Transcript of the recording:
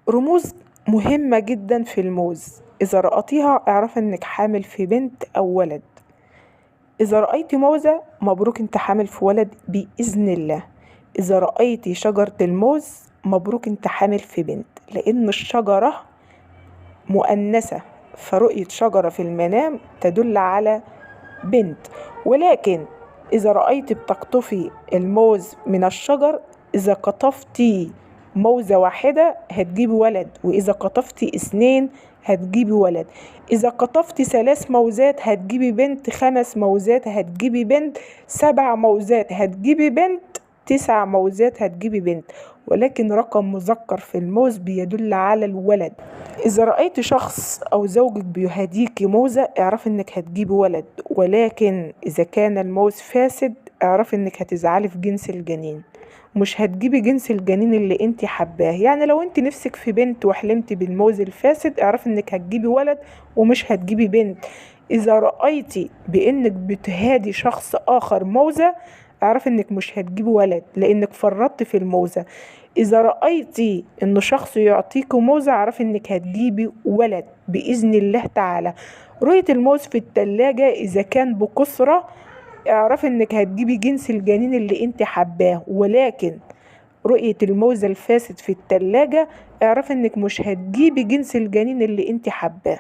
رموز مهمة جدا في الموز، إذا رأيتيها اعرف إنك حامل في بنت أو ولد. إذا رأيتي موزة مبروك انت حامل في ولد بإذن الله. إذا رأيتي شجرة الموز مبروك انت حامل في بنت، لأن الشجرة مؤنثة، فرؤية شجرة في المنام تدل على بنت. ولكن إذا رأيتي بتقطفي الموز من الشجر، إذا قطفتي موزة واحدة هتجيبي ولد، وإذا قطفتي 2 هتجيبي ولد. إذا قطفتي 3 موزات هتجيبي بنت، 5 موزات هتجيبي بنت، 7 موزات هتجيبي بنت، 9 موزات هتجيبي بنت. ولكن رقم مذكر في الموز بيدل على الولد. إذا رأيت شخص أو زوجك بيهديكي موزة اعرف إنك هتجيبي ولد، ولكن إذا كان الموز فاسد اعرف إنك هتزعلي في جنس الجنين، مش هتجيبي جنس الجنين اللي انت حباه. يعني لو انت نفسك في بنت وحلمتي بالموز الفاسد اعرف إنك هتجيبي ولد ومش هتجيبي بنت. إذا رأيتي بإنك بتهادي شخص آخر موزة اعرف إنك مش هتجيبي ولد لأنك فرطت في الموزة. إذا رأيتي إن شخص يعطيك موزة اعرفي إنك هتجيبي ولد بإذن الله تعالى. رؤية الموز في التلاجة إذا كان بكثرة اعرفي إنك هتجيبي جنس الجنين اللي انت حباه، ولكن رؤية الموز الفاسد في التلاجة اعرفي إنك مش هتجيبي جنس الجنين اللي انت حباه.